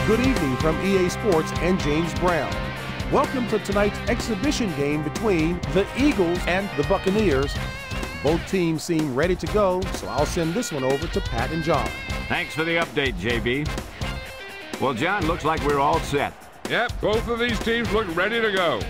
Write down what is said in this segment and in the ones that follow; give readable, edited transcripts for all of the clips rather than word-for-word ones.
Good evening from EA Sports and James Brown. Welcome to tonight's exhibition game between the Eagles and the Buccaneers. Both teams seem ready to go, so I'll send this one over to Pat and John. Thanks for the update, JB. Well, John, looks like we're all set. Yep, both of these teams look ready to go.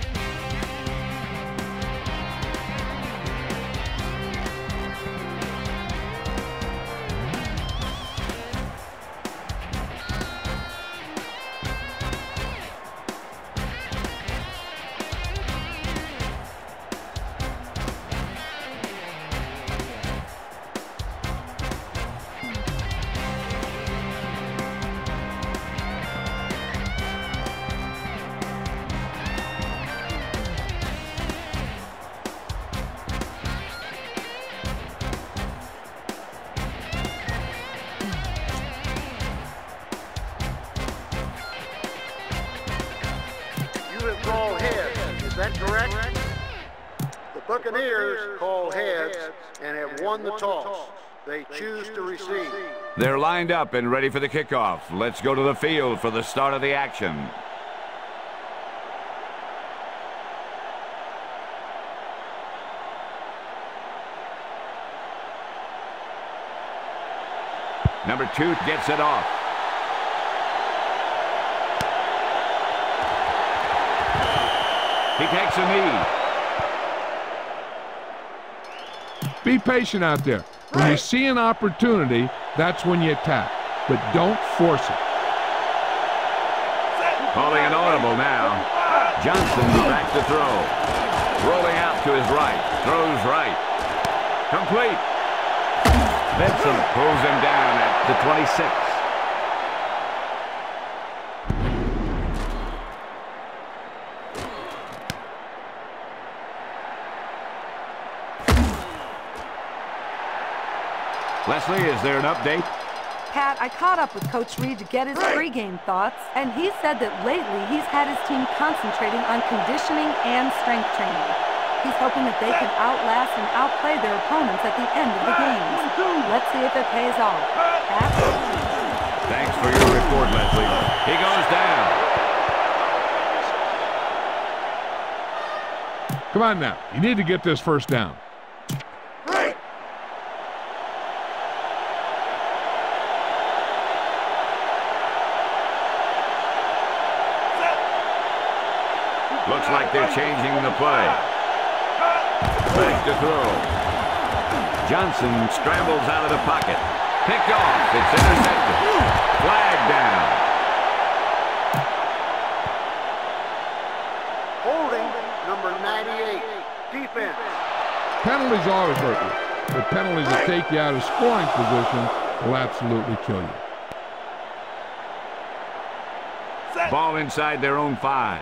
Call heads. Is that correct? The Buccaneers call heads and have won the toss. They choose to receive. They're lined up and ready for the kickoff. Let's go to the field for the start of the action. Number 2 gets it off. He takes a knee. Be patient out there. When you see an opportunity, that's when you attack. But don't force it. Calling an audible now. Johnson back to throw. Rolling out to his right. Throws right. Complete. Benson pulls him down at the 26. Leslie, is there an update? Pat, I caught up with Coach Reed to get his pregame thoughts, and he said that lately he's had his team concentrating on conditioning and strength training. He's hoping that they can outlast and outplay their opponents at the end of the games. Let's see if it pays off. Pat? Thanks for your report, Leslie. He goes down. Come on now. You need to get this first down. Looks like they're changing the play. Back to throw. Johnson scrambles out of the pocket. Picked off. It's intercepted. Flag down. Holding number 98. Defense. Penalties always hurt you. But penalties that take you out of scoring position will absolutely kill you. Ball inside their own 5.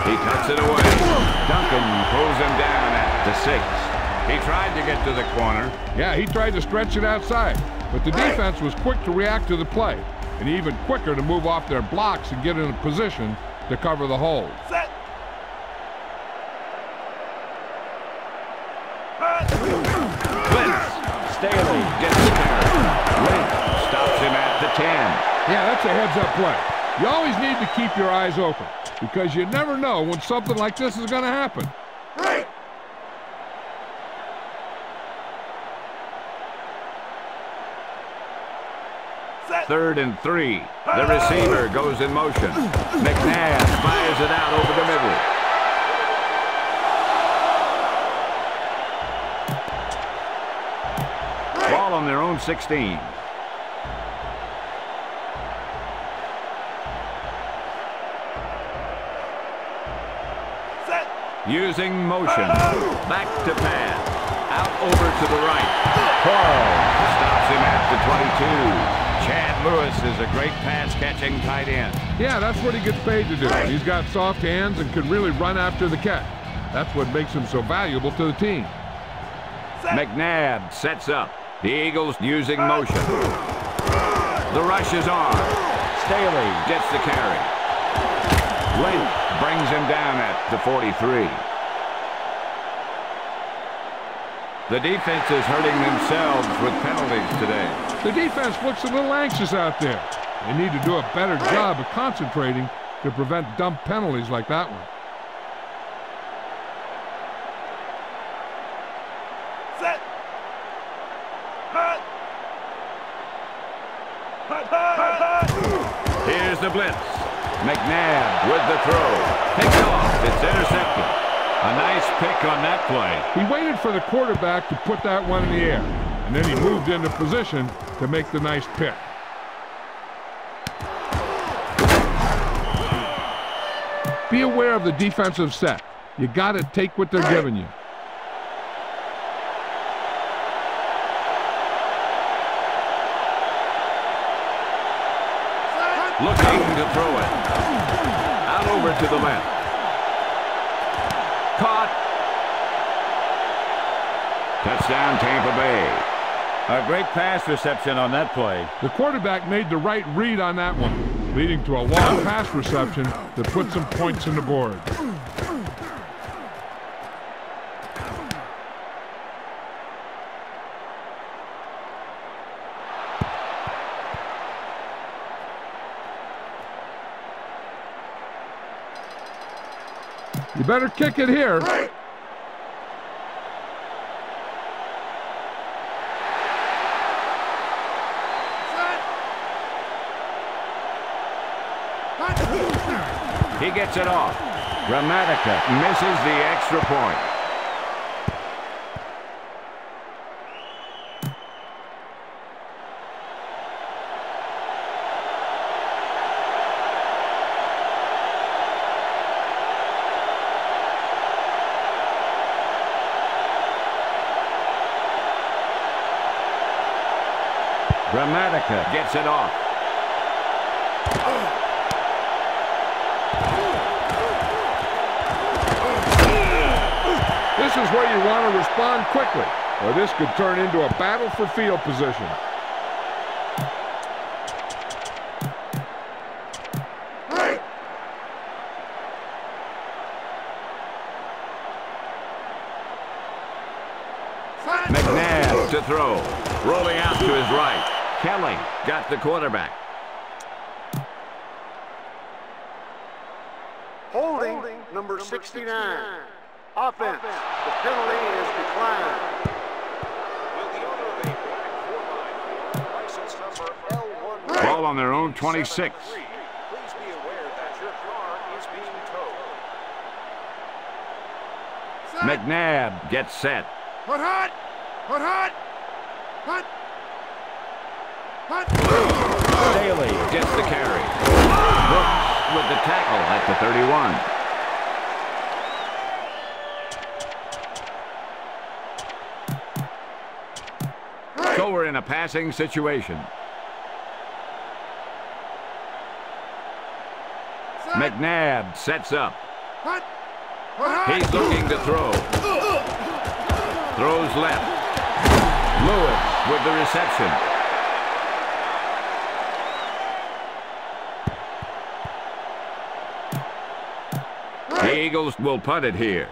He tucks it away. Duncan pulls him down at the 6. He tried to get to the corner. Yeah, he tried to stretch it outside. But the defense was quick to react to the play. And even quicker to move off their blocks and get in a position to cover the hole. Blitz. Staley gets the carry. Link stops him at the 10. Yeah, that's a heads-up play. You always need to keep your eyes open because you never know when something like this is going to happen. Third and 3. The receiver goes in motion. McNabb fires it out over the middle. Ball on their own 16. Using motion. Back to pass. Out over to the right. Paul stops him at the 22. Chad Lewis is a great pass-catching tight end. Yeah, that's what he gets paid to do. He's got soft hands and can really run after the catch. That's what makes him so valuable to the team. McNabb sets up. The Eagles using motion. The rush is on. Staley gets the carry. Link brings him down at the 43. The defense is hurting themselves with penalties today. The defense looks a little anxious out there. They need to do a better job of concentrating to prevent dumb penalties like that one. Set. Hut. Here's the blitz. McNabb with the throw. Picked off. It's intercepted. A nice pick on that play. He waited for the quarterback to put that one in the air, and then he moved into position to make the nice pick. Be aware of the defensive set. You got to take what they're giving you. Looking to throw it. Out over to the left. Caught. Touchdown, Tampa Bay. A great pass reception on that play. The quarterback made the right read on that one, leading to a long pass reception that put some points on the board. You better kick it here. He gets it off. Gramatica misses the extra point. Gramatica gets it off. This is where you want to respond quickly, or this could turn into a battle for field position. McNabb to throw. Rolling out to his right. Kelly got the quarterback. Holding number 69. Offense. The penalty is declined. Ball on their own 26. Please be aware that your car is being towed. McNabb gets set. Hut, hut! Hut, hut! Hut! Hut! Staley gets the carry. Brooks with the tackle at the 31. So we're in a passing situation. McNabb sets up. He's looking to throw. Throws left. Lewis with the reception. The Eagles will punt it here.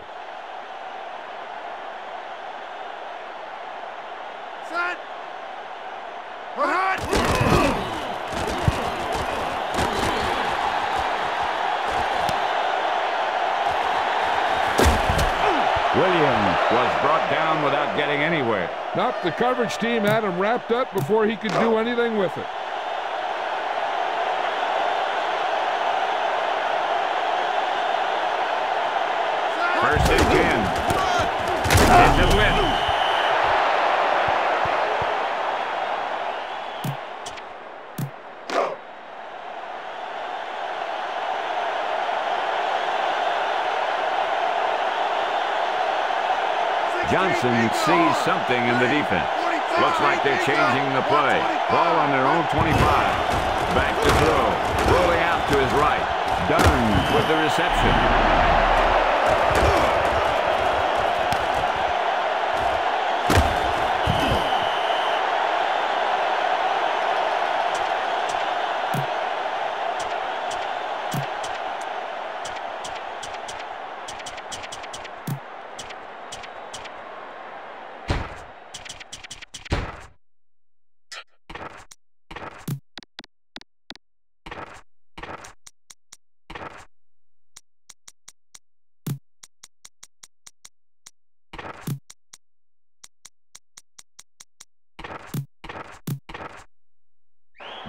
Williams was brought down without getting anywhere. Nope, the coverage team had him wrapped up before he could do anything with it. First and 10. In the blitz. Johnson sees something in the defense. Looks like they're changing the play. Ball on their own 25. Back to throw. Rolling out to his right. Dunn with the reception.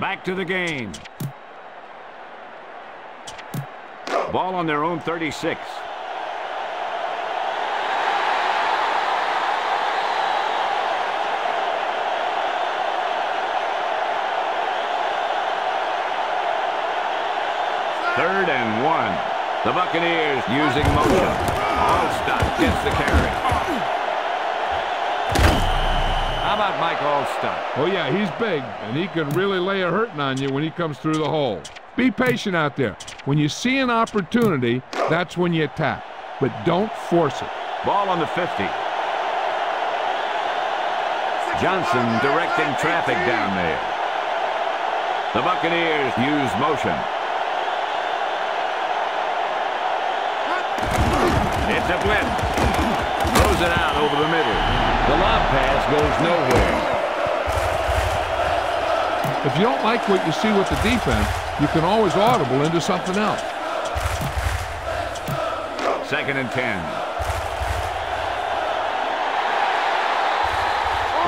Back to the game. Ball on their own 36. Third and 1. The Buccaneers using motion. Allstott gets the carry. How about Mike Allstott? Oh, yeah, he's big, and he can really lay a hurting on you when he comes through the hole. Be patient out there. When you see an opportunity, that's when you attack. But don't force it. Ball on the 50. Johnson directing traffic down there. The Buccaneers use motion. It's a blitz. Throws it out over the middle. The lob pass goes nowhere. If you don't like what you see with the defense, you can always audible into something else. 2nd and 10.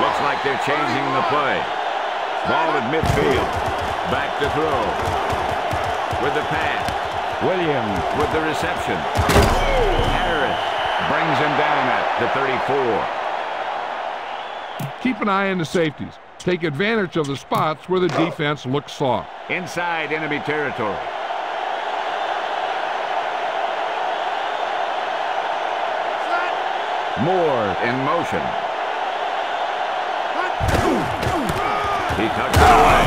Looks like they're changing the play. Ball at midfield. Back to throw. With the pass. Williams with the reception. Harris brings him down at the 34. Keep an eye on the safeties. Take advantage of the spots where the defense looks soft. Inside enemy territory. Moore in motion. He tucks it away.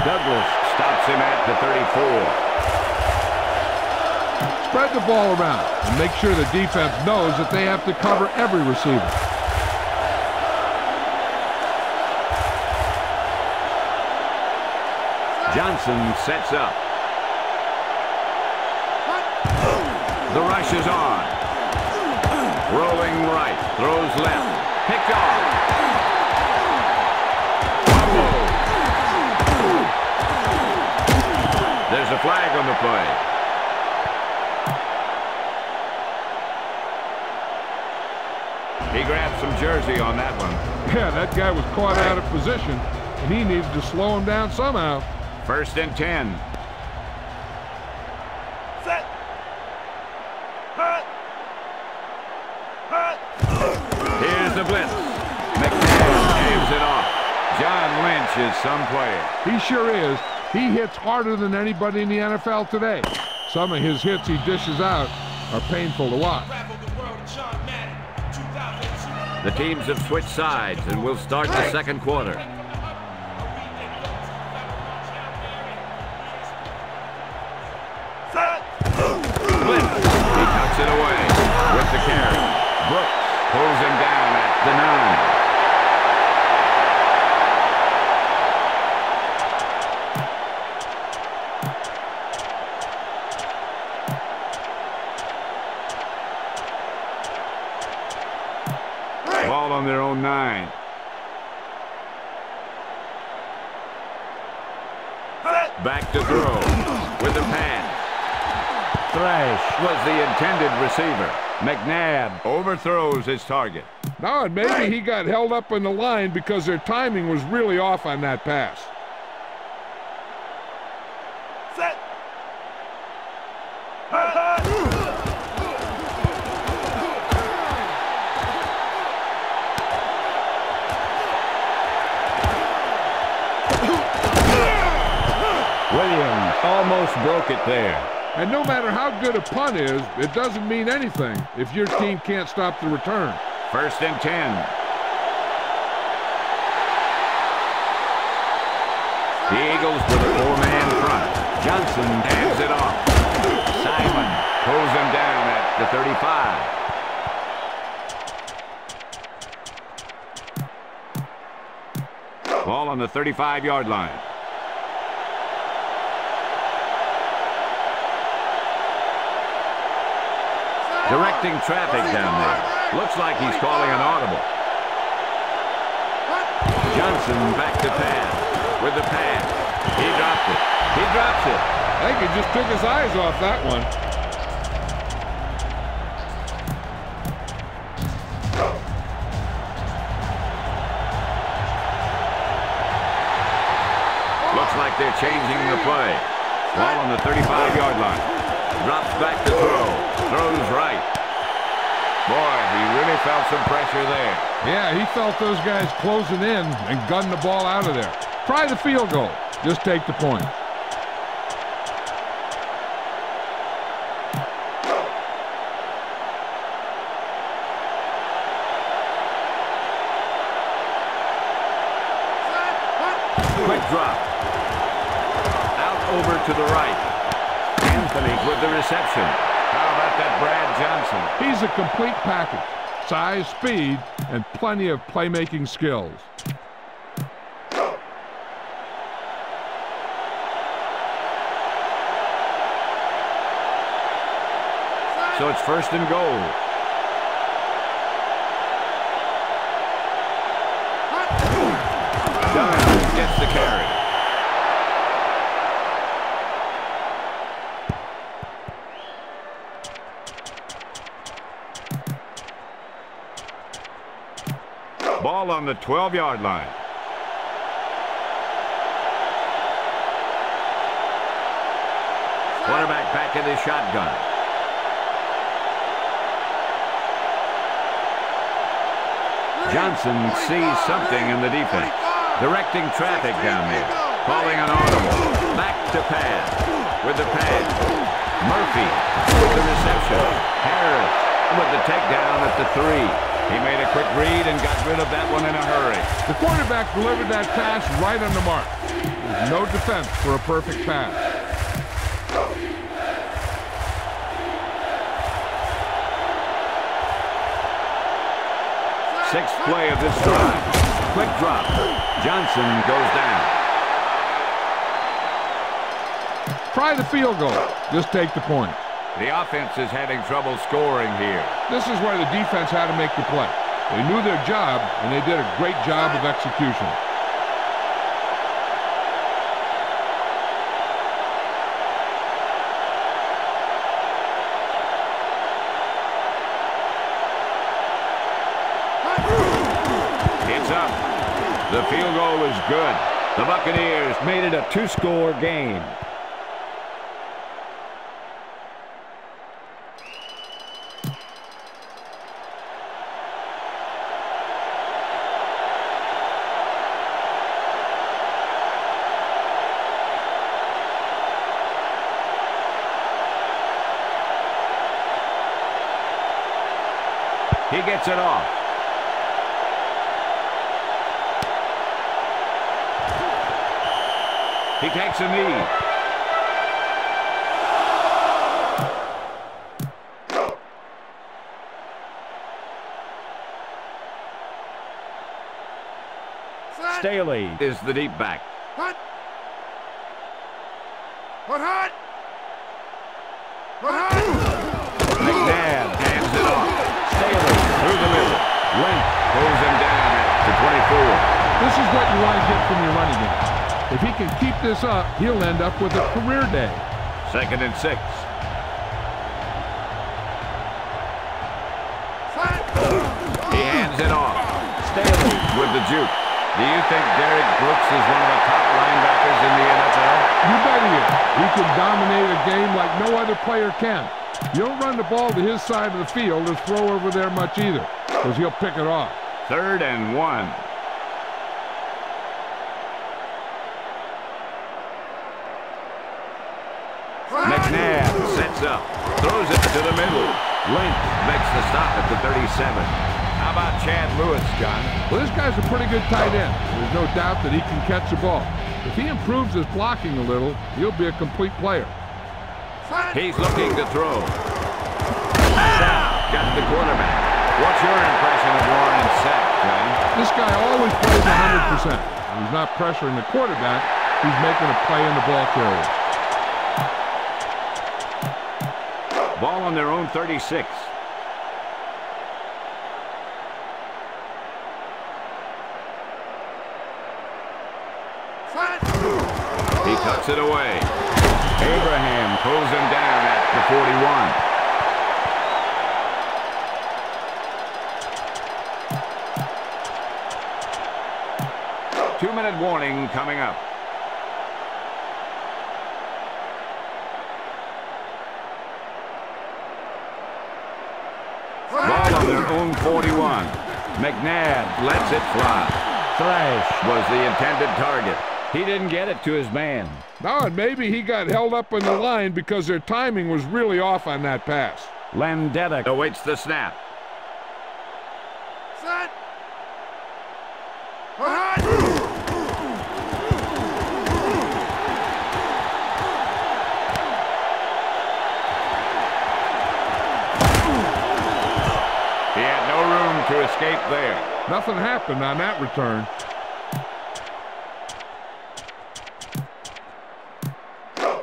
Douglas stops him at the 34. Spread the ball around and make sure the defense knows that they have to cover every receiver. Johnson sets up. The rush is on. Rolling right, throws left, picked off. There's a flag on the play. He grabbed some jersey on that one. Yeah, that guy was caught out of position, and he needed to slow him down somehow. 1st and 10. Set. Hut. Hut. Here's the blitz. McNabb caves it off. John Lynch is some player. He sure is. He hits harder than anybody in the NFL today. Some of his hits he dishes out are painful to watch. The teams have switched sides and will start the 2nd quarter. Blitz. He tucks it away with the carry. Brooks pulls him down at the 9. Ball on their own 9. Back to throw with the pass. Thrash was the intended receiver. McNabb overthrows his target. No, and maybe he got held up in the line because their timing was really off on that pass. Set. Williams almost broke it there. And no matter how good a punt is, it doesn't mean anything if your team can't stop the return. 1st and 10. The Eagles with a 4-man front. Johnson hands it off. Simon pulls him down at the 35. Ball on the 35-yard line. Directing traffic down there. Looks like he's calling an audible. Johnson back to pass. With the pass. He dropped it. He drops it. I think he just took his eyes off that one. Looks like they're changing the play. Ball on the 35-yard line. Drops back to throw. Throws right. Boy, he really felt some pressure there. Yeah, he felt those guys closing in and gunned the ball out of there. Try the field goal. Just take the point. Quick drop. Out over to the right. Anthony with the reception. How about that Brad Johnson? He's a complete package. Size, speed, and plenty of playmaking skills. So it's first and goal. Dunn gets the carry. Ball on the 12-yard line. Quarterback back in his shotgun. Johnson sees something in the defense. Directing traffic down there. Calling an audible. Back to pass. With the pass. Murphy with the reception. Harris with the takedown at the 3. He made a quick read and got rid of that one in a hurry. The quarterback delivered that pass right on the mark. There's no defense for a perfect pass. Sixth play of this drive. Quick drop. Johnson goes down. Try the field goal. Just take the point. The offense is having trouble scoring here. This is where the defense had to make the play. They knew their job, and they did a great job of execution. It's up. The field goal is good. The Buccaneers made it a 2-score game. He gets it off. He takes a knee. Staley is the deep back. Hut. Hut. McNabb hands it off. Staley through the middle. Lent pulls him down at the 24. This is what you want to get from your running game. If he can keep this up, he'll end up with a career day. 2nd and 6. He hands it off. Staley with the juke. Do you think Derek Brooks is one of the top linebackers in the NFL? You bet he is. He can dominate a game like no other player can. You don't run the ball to his side of the field or throw over there much either, because he'll pick it off. 3rd and 1. McNabb sets up, throws it to the middle. Lynch makes the stop at the 37. How about Chad Lewis, John? Well, this guy's a pretty good tight end. There's no doubt that he can catch the ball. If he improves his blocking a little, he'll be a complete player. He's looking to throw. Sapp got the quarterback. What's your impression of Warren Sapp, John? This guy always plays 100%. When he's not pressuring the quarterback, he's making a play in the ball carrier. Ball on their own 36. He tucks it away. Abraham pulls him down at the 41. 2-minute warning coming up. own 41. McNabb lets it fly. Thrash was the intended target. He didn't get it to his man. No, and maybe he got held up in the line because their timing was really off on that pass. Landeta awaits the snap. Set. Hut. He had no room to escape there. Nothing happened on that return.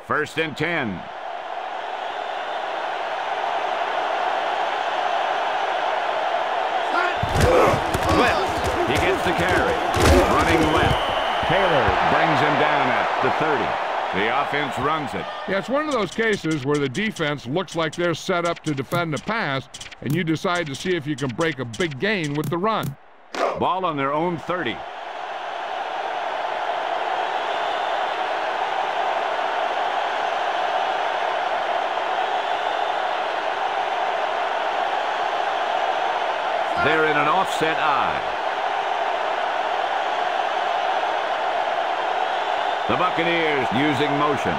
First and 10. Flips. He gets the carry. Running left. Taylor brings him down at the 30. The offense runs it. Yeah, it's one of those cases where the defense looks like they're set up to defend the pass, and you decide to see if you can break a big gain with the run. Ball on their own 30. They're in an offset eye. The Buccaneers using motion.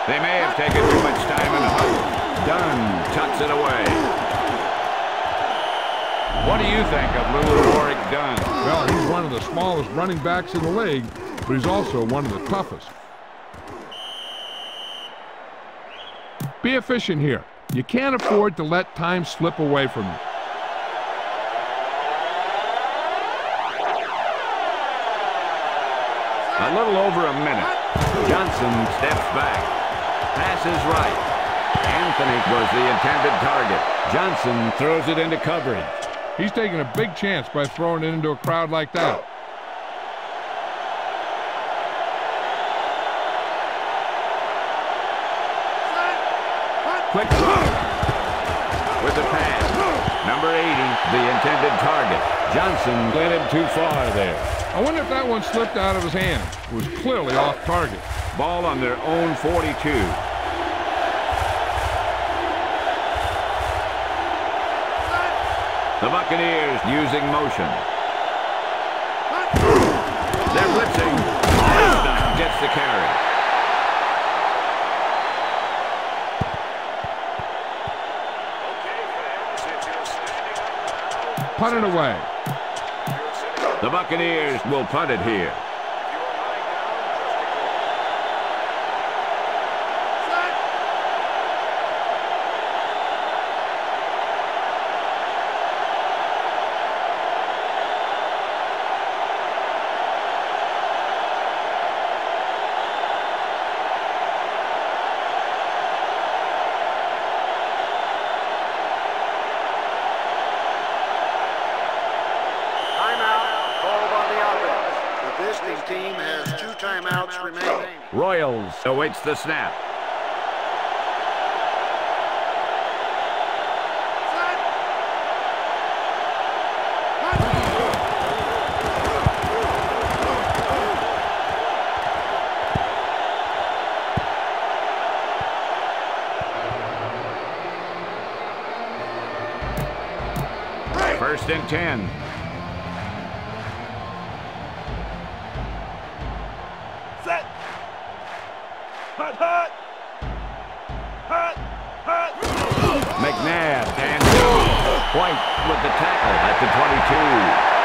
They may have taken too much time in the huddle. Dunn tucks it away. What do you think of little Warrick Dunn? Well, he's one of the smallest running backs in the league, but he's also one of the toughest. Be efficient here. You can't afford to let time slip away from you. A little over a minute. Johnson steps back. Pass is right. Anthony was the intended target. Johnson throws it into coverage. He's taking a big chance by throwing it into a crowd like that. Quick throw. With the pass. Number 80, the intended target. Johnson led him too far there. I wonder if that one slipped out of his hand. It was clearly off target. Ball on their own 42. The Buccaneers using motion. They're blitzing. Prescott gets the carry. Punt it away. The Buccaneers will punt it here. Team has 2 timeouts remaining. Royals awaits the snap. First and 10. Set. Hut, hut. Hut, hut. McNabb and White with the tackle at the 22.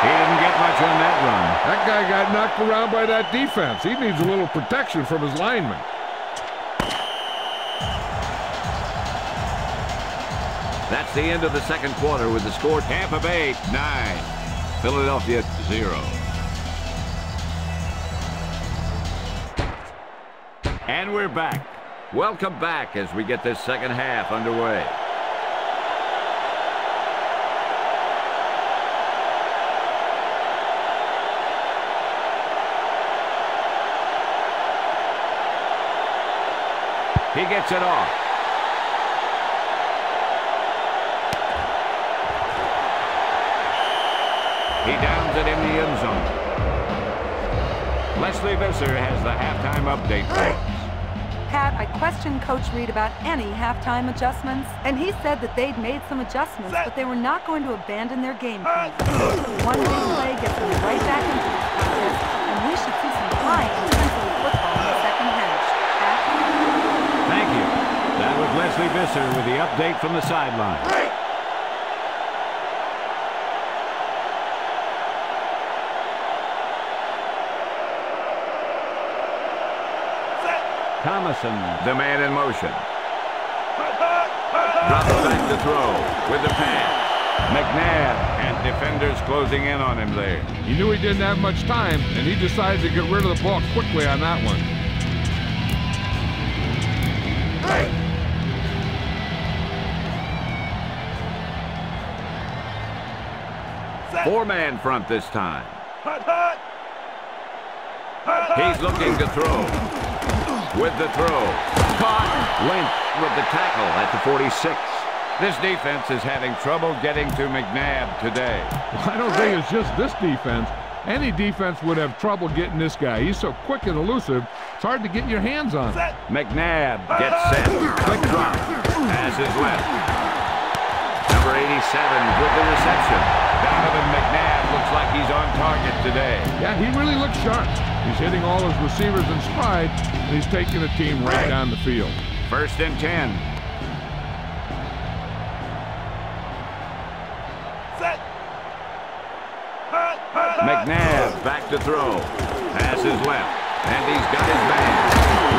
He didn't get much on that run. That guy got knocked around by that defense. He needs a little protection from his linemen. That's the end of the second quarter with the score Tampa Bay 9, Philadelphia 0. And we're back. Welcome back as we get this second half underway. He gets it off. He downs it in the end zone. Leslie Visser has the halftime update for us. Pat, I questioned Coach Reed about any halftime adjustments, and he said that they'd made some adjustments, but they were not going to abandon their game plan. One big play gets them right back into this process, and we should see some flying Cincinnati football in the second half. Pat? Thank you. That was Leslie Visser with the update from the sideline. Thomason, the man in motion. Drops back to throw with the pass. McNabb and defenders closing in on him there. He knew he didn't have much time, and he decided to get rid of the ball quickly on that one. Four-man front this time. He's looking to throw. With the throw. Caught. Lynch with the tackle at the 46. This defense is having trouble getting to McNabb today. Well, I don't think it's just this defense. Any defense would have trouble getting this guy. He's so quick and elusive, it's hard to get your hands on him. McNabb gets set. Quick drop. Pass is left. Number 87 with the reception. Donovan McNabb looks like he's on target today. Yeah, he really looks sharp. He's hitting all his receivers in stride, and he's taking the team right down the field. 1st and 10. McNabb back to throw. Pass is left. And he's got his man.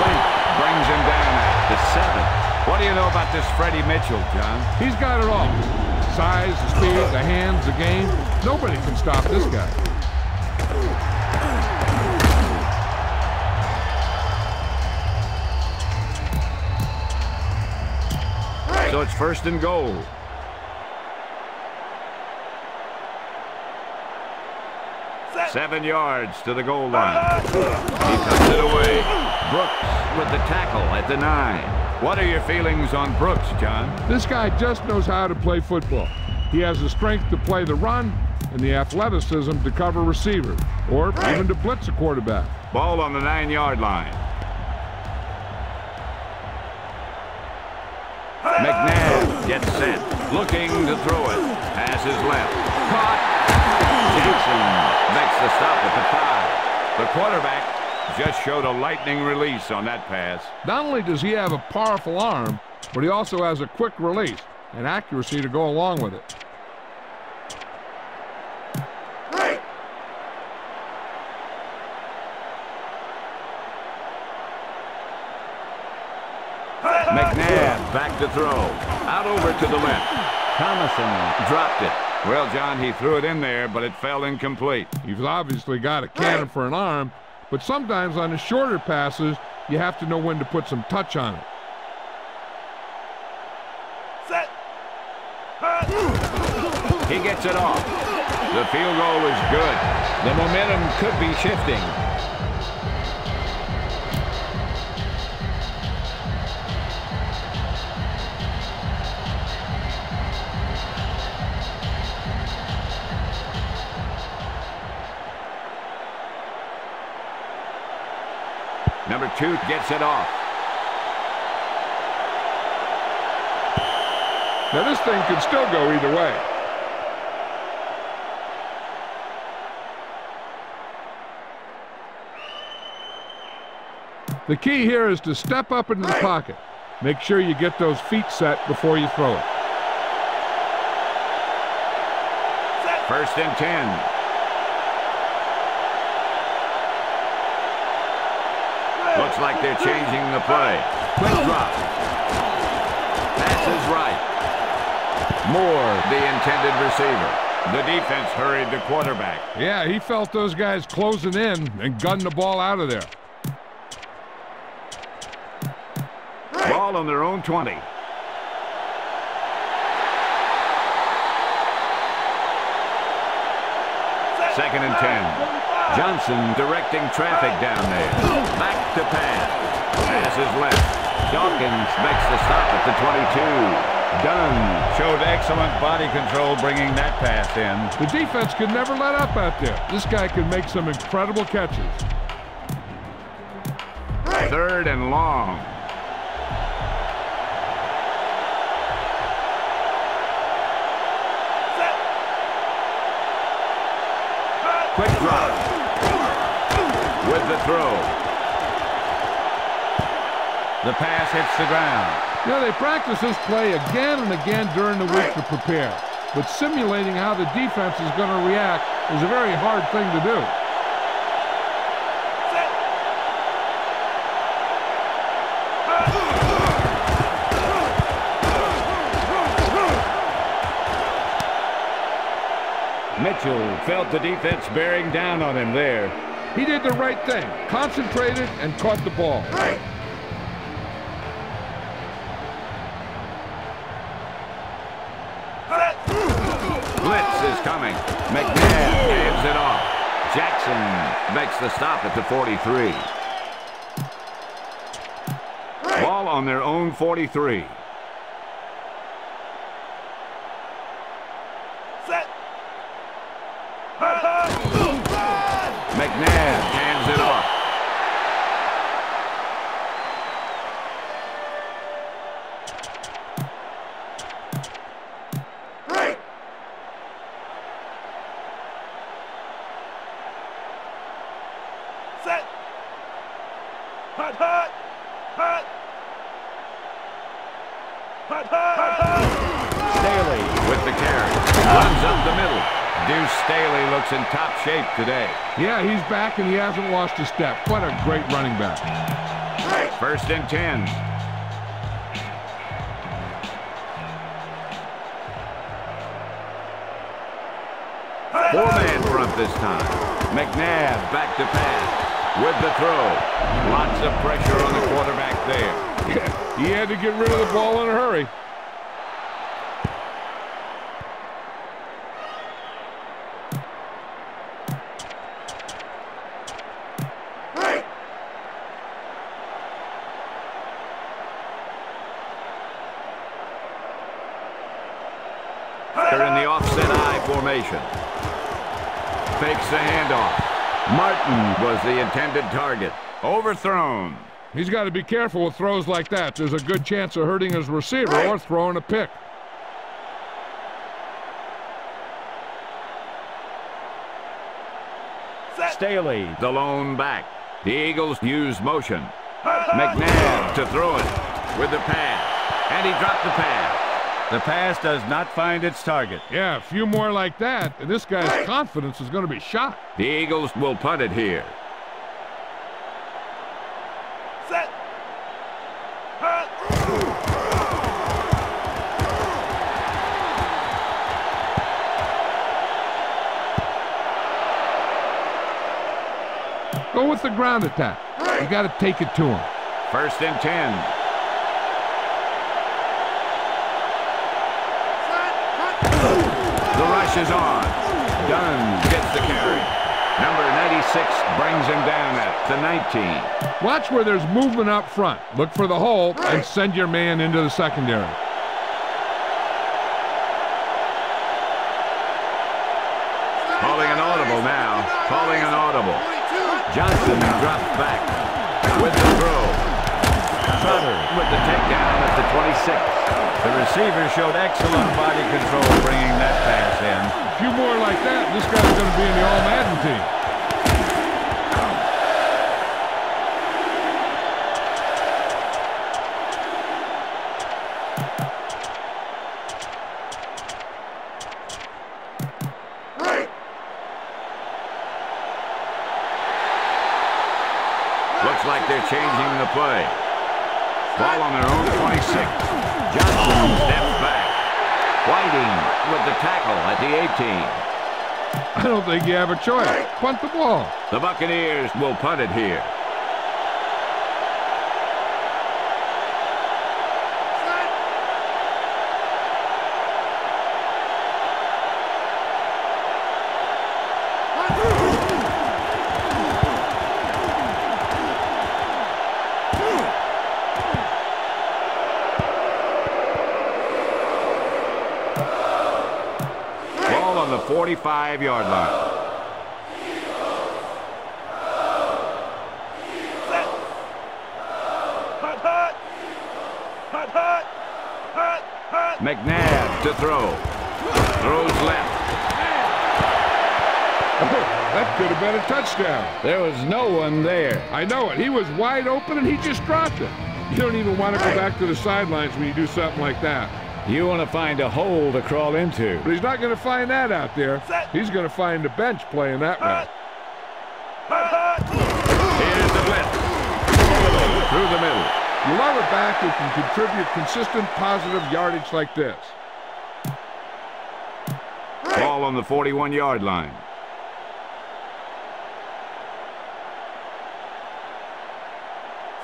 Lynch brings him down at the 7. What do you know about this Freddie Mitchell, John? He's got it all. Size, the speed, the hands, the game. Nobody can stop this guy. So it's 1st and goal. Set. 7 yards to the goal line. He cuts it away. Brooks with the tackle at the 9. What are your feelings on Brooks, John? This guy just knows how to play football. He has the strength to play the run and the athleticism to cover receivers, or even to blitz a quarterback. Ball on the 9-yard line. McNabb gets set, looking to throw it. Pass is left. Caught. Jackson makes the stop at the 5. The quarterback just showed a lightning release on that pass. Not only does he have a powerful arm, but he also has a quick release and accuracy to go along with it. McNabb back to throw. Out over to the left. Thomason dropped it. Well, John, he threw it in there, but it fell incomplete. He's obviously got a cannon for an arm, but sometimes on the shorter passes, you have to know when to put some touch on it. Set. He gets it off. The field goal is good. The momentum could be shifting. Number 2 gets it off. Now this thing could still go either way. The key here is to step up into the pocket. Make sure you get those feet set before you throw it. 1st and 10. Looks like they're changing the play. Quick drop. Pass is right. Moore, the intended receiver. The defense hurried the quarterback. Yeah, he felt those guys closing in and gunned the ball out of there. Ball on their own 20. Second and 10. Johnson directing traffic down there. Back to pass. Pass is left. Dawkins makes the stop at the 22. Dunn showed excellent body control bringing that pass in. The defense could never let up out there. This guy could make some incredible catches. 3rd and long. Quick drop. With the throw. The pass hits the ground. Yeah, they practice this play again and again during the week to prepare. But simulating how the defense is going to react is a very hard thing to do. Mitchell felt the defense bearing down on him there. He did the right thing, concentrated and caught the ball. Blitz is coming. McNabb hands it off. Jackson makes the stop at the 43. Ball on their own 43. McNabb hands it off. Set. Hot, hot. Hot. Hot, hot. Hot. Staley with the carry. Runs up the middle. Deuce Staley looks in top shape today. Yeah, he's back and he hasn't lost a step. What a great running back. 1st and 10. Four-man front this time. McNabb back to pass. With the throw. Lots of pressure on the quarterback there. Yeah, he had to get rid of the ball in a hurry. They're in the offset I formation. Fakes the handoff. Martin was the intended target. Overthrown. He's got to be careful with throws like that. There's a good chance of hurting his receiver or throwing a pick. Staley. The lone back. The Eagles use motion. McNabb to throw it with the pass. And he dropped the pass. The pass does not find its target. Yeah, a few more like that, and this guy's confidence is going to be shot. The Eagles will punt it here. Set. Hot. Go with the ground attack. You got to take it to him. 1st and 10. The rush is on. Dunn gets the carry. Number 96 brings him down at the 19. Watch where there's movement up front. Look for the hole and send your man into the secondary. Calling an audible now. Calling an audible. Johnson drops back with the throw. Sutter with the takedown at the 26. The receiver showed excellent body control bringing that pass in. A few more like that, this guy's going to be in the All-Madden team. Looks like they're changing the play. Ball on their own 26. Johnson steps back. Whiting with the tackle at the 18. I don't think you have a choice. Punt the ball. The Buccaneers will punt it here. On the 45-yard line. Set. Hot, hot. Hot, hot. Hot, hot. McNabb to throw. Throws left. That could have been a touchdown. There was no one there. I know it. He was wide open, and he just dropped it. You don't even want to go back to the sidelines when you do something like that. You want to find a hole to crawl into. But he's not going to find that out there. He's going to find the bench playing that way. Here's the blitz. Through the middle. You love a back who can contribute consistent positive yardage like this. Ball on the 41-yard line.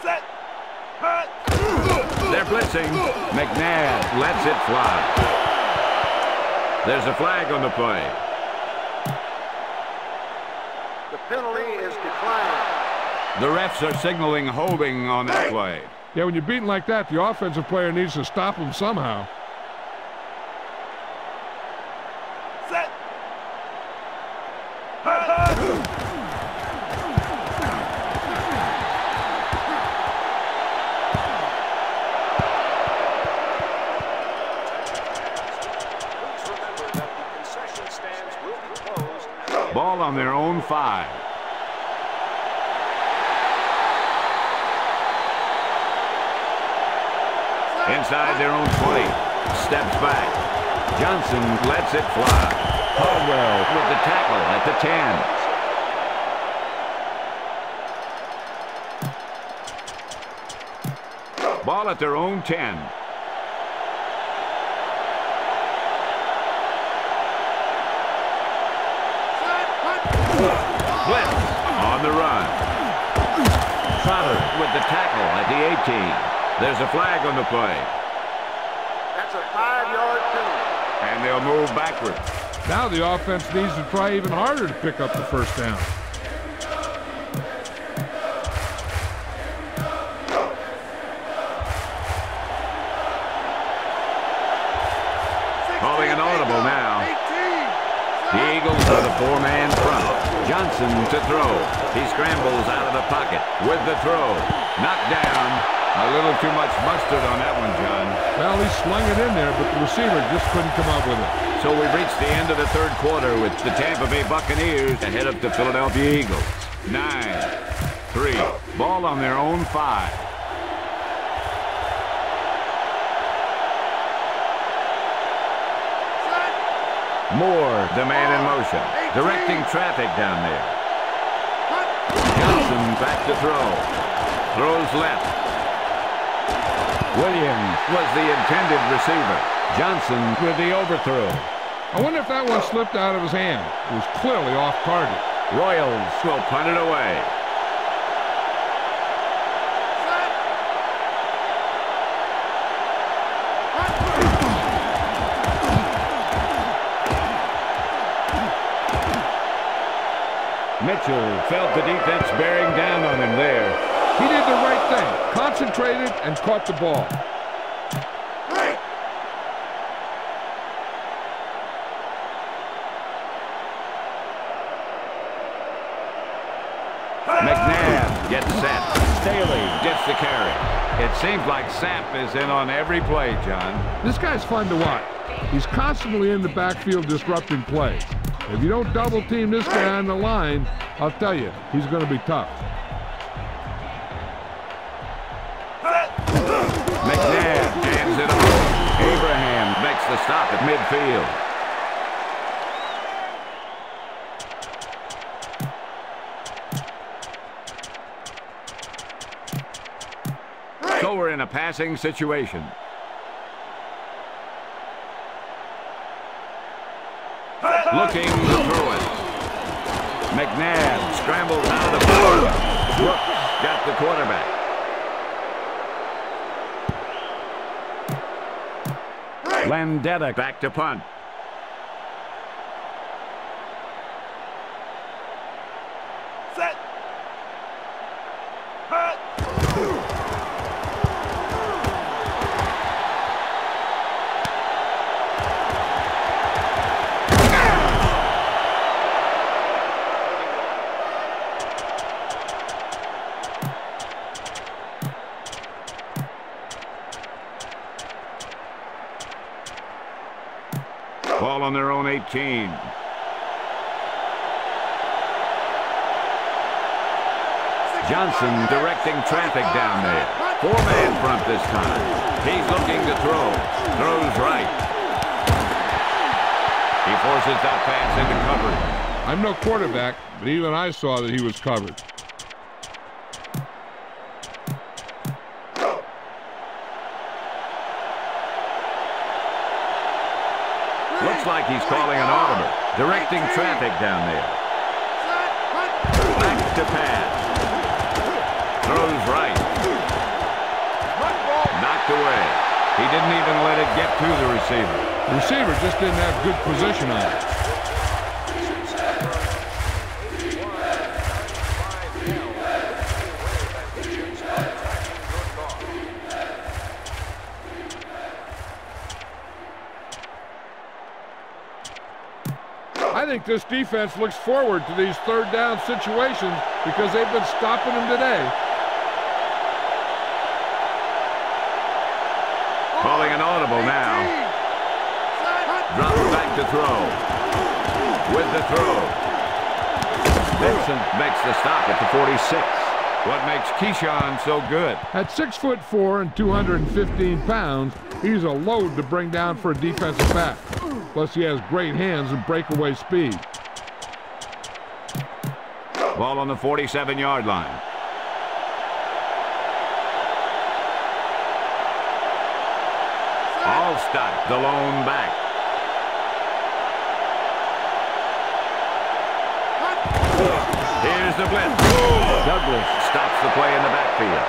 Set. Hut. They're blitzing. McNabb lets it fly. There's a flag on the play. The penalty is declined. The refs are signaling holding on that play. Yeah, when you're beaten like that, the offensive player needs to stop him somehow. Set. Hut. Ball on their own 5. Inside their own 20. Steps back. Johnson lets it fly. Caldwell with the tackle at the 10. Ball at their own 10. Blitz on the run. Trotter with the tackle at the 18. There's a flag on the play. That's a 5-yard penalty. And they'll move backward. Now the offense needs to try even harder to pick up the first down. Calling an audible now. The Eagles are the 4-man front. Johnson to throw. He scrambles out of the pocket with the throw. Knocked down. A little too much mustard on that one, John. Well, he slung it in there, but the receiver just couldn't come up with it. So we've reached the end of the third quarter with the Tampa Bay Buccaneers ahead of the Philadelphia Eagles. 9-3. Ball on their own 5. Moore, the man in motion, directing traffic down there. Johnson back to throw. Throws left. Williams was the intended receiver. Johnson with the overthrow. I wonder if that one slipped out of his hand. It was clearly off target. Royals will punt it away. Mitchell felt the defense bearing down on him there. He did the right thing. Concentrated and caught the ball. McNabb gets set. Staley gets the carry. It seems like Sapp is in on every play, John. This guy's fun to watch. He's constantly in the backfield disrupting plays. If you don't double-team this guy on the line, I'll tell you, he's going to be tough. McNabb hands it off. Abraham makes the stop at midfield. So we're in a passing situation. Looking to throw it. McNabb scrambles out of the ball. Brooks got the quarterback. Landeta back to punt. Set. Hut. Ball on their own 18. Johnson directing traffic down there. Four-man front this time. He's looking to throw. Throws right. He forces that pass into coverage. I'm no quarterback, but even I saw that he was covered. Looks like he's calling an audible. Directing traffic down there. Back to pass. Throws right. Knocked away. He didn't even let it get to the receiver. The receiver just didn't have good position on it. I think this defense looks forward to these third down situations because they've been stopping them today. Calling an audible now. Drops back to throw. With the throw. Vincent makes the stop at the 46. What makes Keyshawn so good? At 6'4" and 215 pounds, he's a load to bring down for a defensive back. Plus, he has great hands and breakaway speed. Ball on the 47-yard line. Allstott, the lone back. Here's the blitz. Douglas stops the play in the backfield.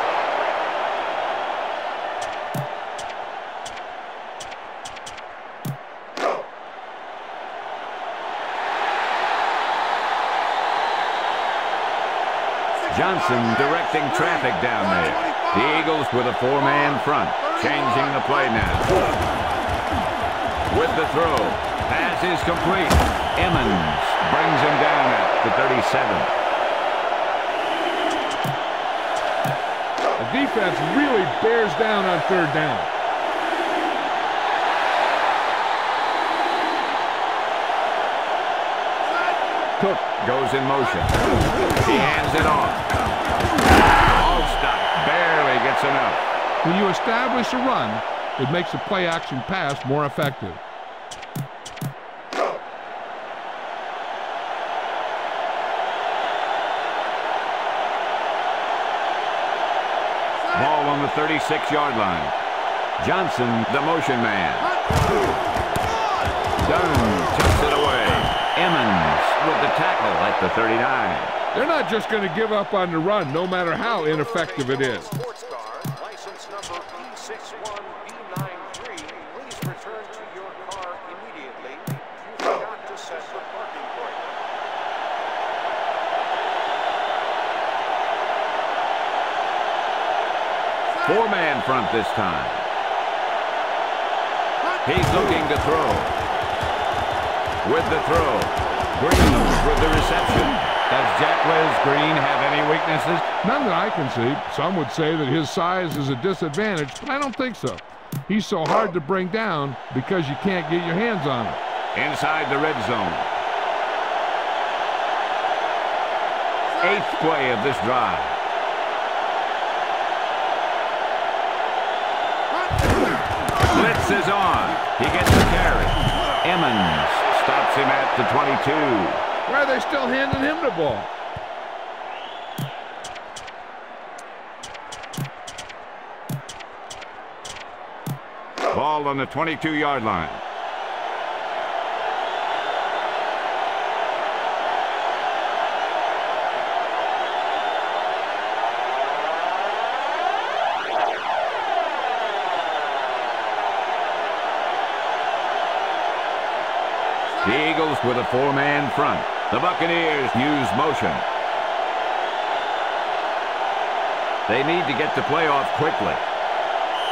Johnson directing traffic down there. The Eagles with a four-man front, changing the play now. With the throw, pass is complete. Emmons brings him down at the 37. The defense really bears down on third down. Cook goes in motion. He hands it off. Allstott barely gets enough. When you establish a run, it makes a play-action pass more effective. Ball on the 36-yard line. Johnson, the motion man. Dunn tucks it away. Emmons with the tackle at the 39. They're not just going to give up on the run, no matter how ineffective it is. Sports car, license number P61B93. Please return to your car immediately. You forgot to set the parking brake. Four-man front this time. He's looking to throw. With the throw. Green with the reception. Does Jacquez Green have any weaknesses? None that I can see. Some would say that his size is a disadvantage, but I don't think so. He's so hard to bring down because you can't get your hands on him. Inside the red zone. Eighth play of this drive. Blitz is on. He gets the carry. Emmons stops him at the 22. Why are they still handing him the ball? Ball on the 22-yard line. The Eagles with a four-man front. The Buccaneers use motion. They need to get the play off quickly.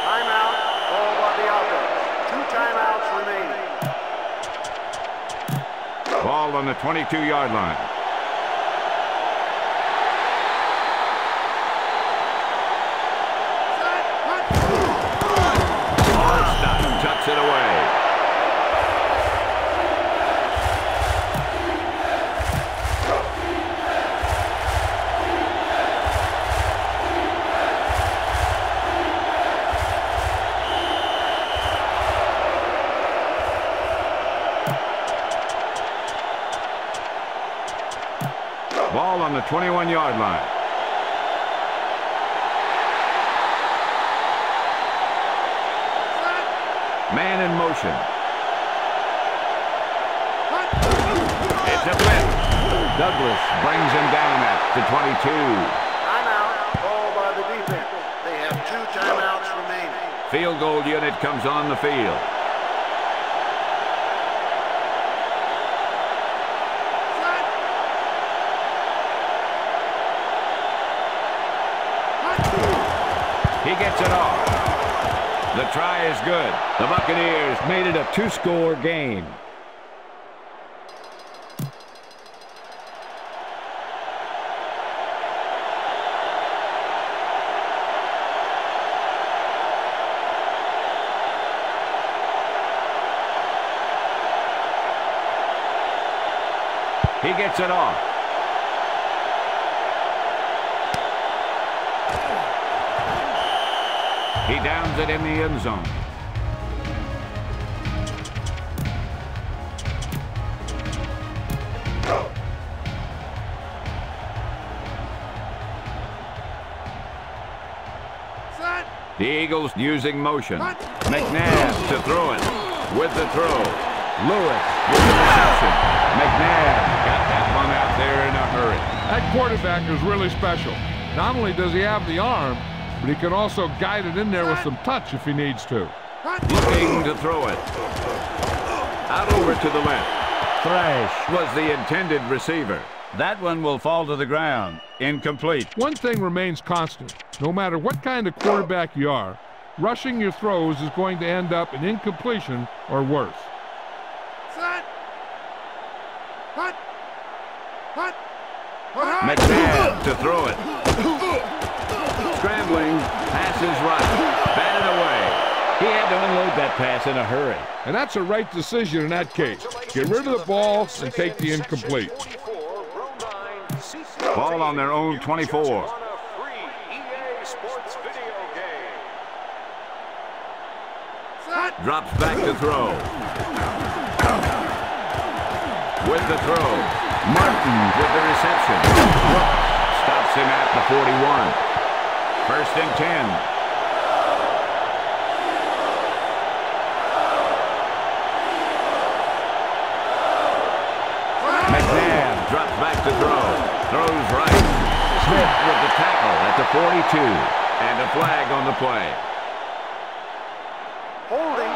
Timeout, called by the offense. 2 timeouts remaining. Ball on the 22-yard line. Allstott tucks it away. the 21-yard line. Man in motion. It's a blitz. Douglas brings him down at the 22. Timeout called by the defense. They have 2 timeouts remaining. Field goal unit comes on the field. He gets it off. The try is good. The Buccaneers made it a 2-score game. He gets it off. He downs it in the end zone. The Eagles using motion. McNabb to throw it. With the throw. Lewis with the reception. McNabb got that one out there in a hurry. That quarterback is really special. Not only does he have the arm, but he can also guide it in there with some touch if he needs to. Looking to throw it. Out over to the left. Thrash was the intended receiver. That one will fall to the ground. Incomplete. One thing remains constant. No matter what kind of quarterback you are, rushing your throws is going to end up in incompletion or worse. McNabb to throw it. Scrambling, passes right, batted away. He had to unload that pass in a hurry. And that's a right decision in that case. Get rid of the ball and take the incomplete. Ball on their own 24. Drops back to throw. With the throw. Martin with the reception. Stops him at the 41. First and 10. McNabb drops back to throw. Throws right. Smith with the tackle at the 42. And a flag on the play. Holding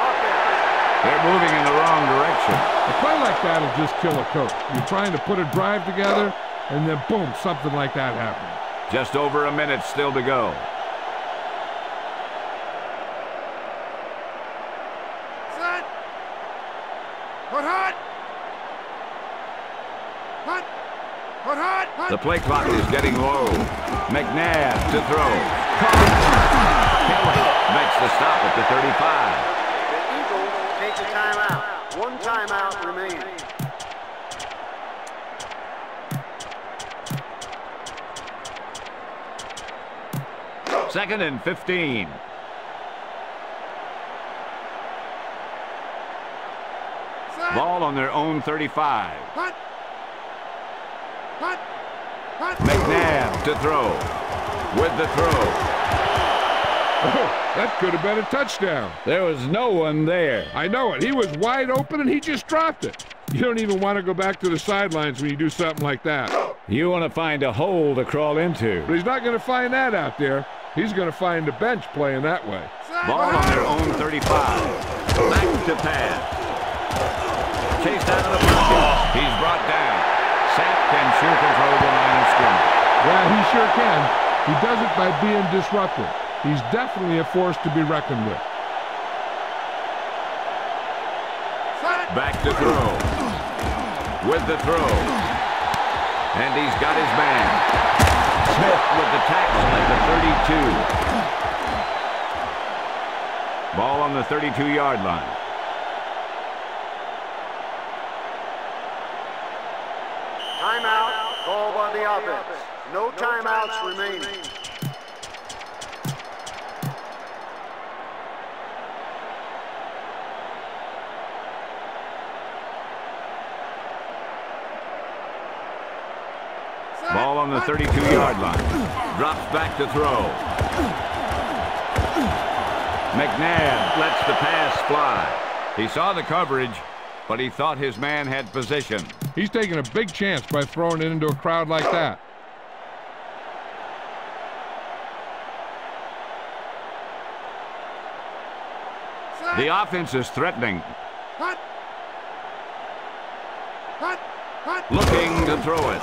offense. They're moving in the wrong direction. A play like that will just kill a coach. You're trying to put a drive together, and then boom, something like that happens. Just over a minute still to go. Set. Put hot. Hot. Put hot. Hot. The play clock is getting low. McNabb to throw. Kelly makes the stop at the 35. The Eagles take a timeout. 1 timeout remaining. Second and 15. Set. Ball on their own 35. Hot. Hot. Hot. McNabb to throw. With the throw. That could have been a touchdown. There was no one there. I know it. He was wide open, and he just dropped it. You don't even want to go back to the sidelines when you do something like that. You want to find a hole to crawl into. But he's not going to find that out there. He's going to find the bench playing that way. Ball on their own 35. Back to pass. Chased out of the pocket. He's brought down. Sack can sure control the line of scrimmage. Yeah, he sure can. He does it by being disruptive. He's definitely a force to be reckoned with. Back to throw. With the throw. And he's got his man. Smith with the tackle at the 32. Ball on the 32-yard line. Timeout called by the offense. No timeouts remaining. on the 32-yard line. Drops back to throw. McNabb lets the pass fly. He saw the coverage, but he thought his man had position. He's taking a big chance by throwing it into a crowd like that. The offense is threatening. Hut. Hut. Hut. Looking to throw it.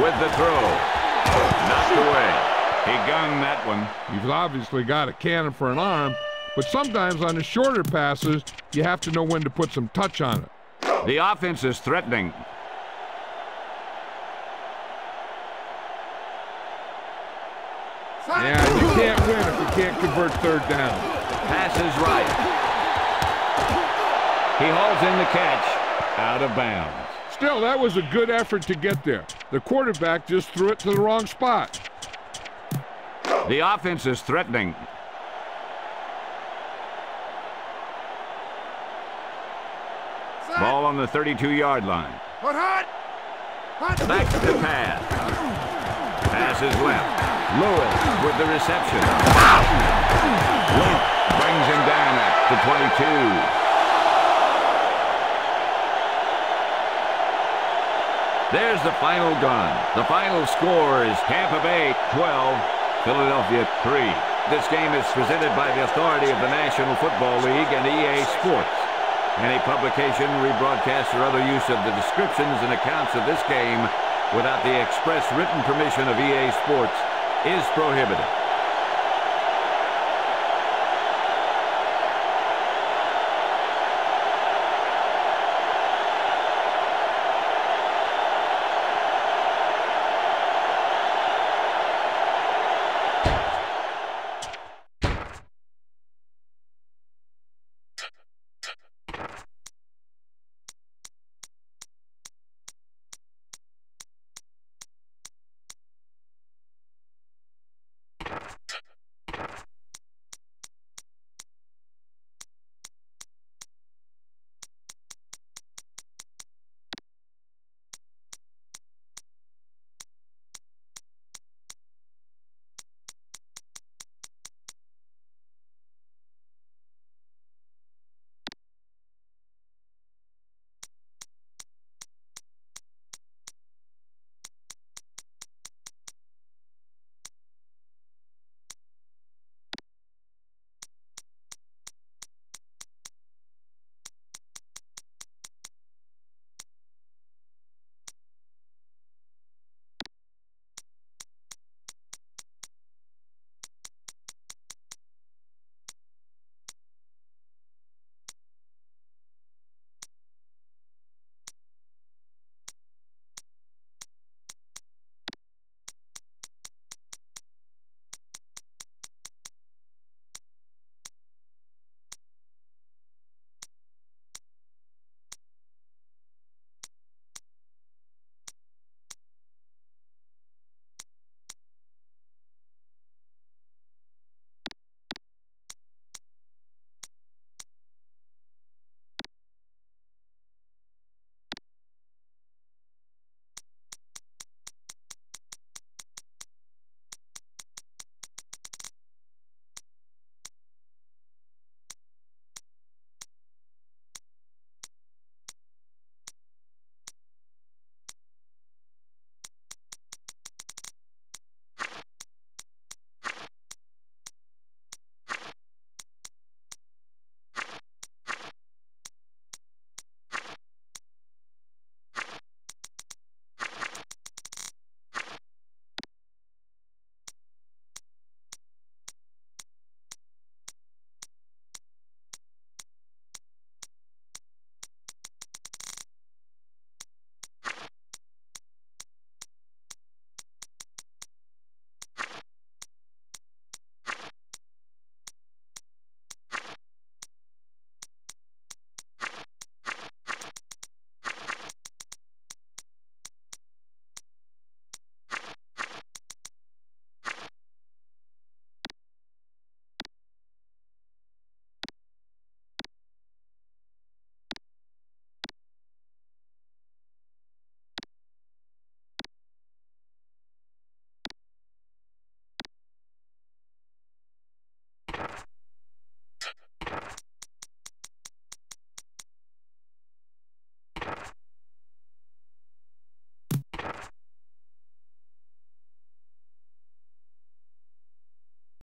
With the throw. Knocked away. He gunned that one. He's obviously got a cannon for an arm, but sometimes on the shorter passes, you have to know when to put some touch on it. The offense is threatening. Yeah, you can't win if you can't convert third down. Pass is right. He hauls in the catch. Out of bounds. Still, that was a good effort to get there. The quarterback just threw it to the wrong spot. The offense is threatening. Ball on the 32-yard line. Hut. Hut. Hut. Back to pass. Pass is left. Lewis with the reception. Lynch brings him down at the 22. There's the final gun. The final score is Tampa Bay 12, Philadelphia 3. This game is presented by the authority of the National Football League and EA Sports. Any publication, rebroadcast, or other use of the descriptions and accounts of this game without the express written permission of EA Sports is prohibited.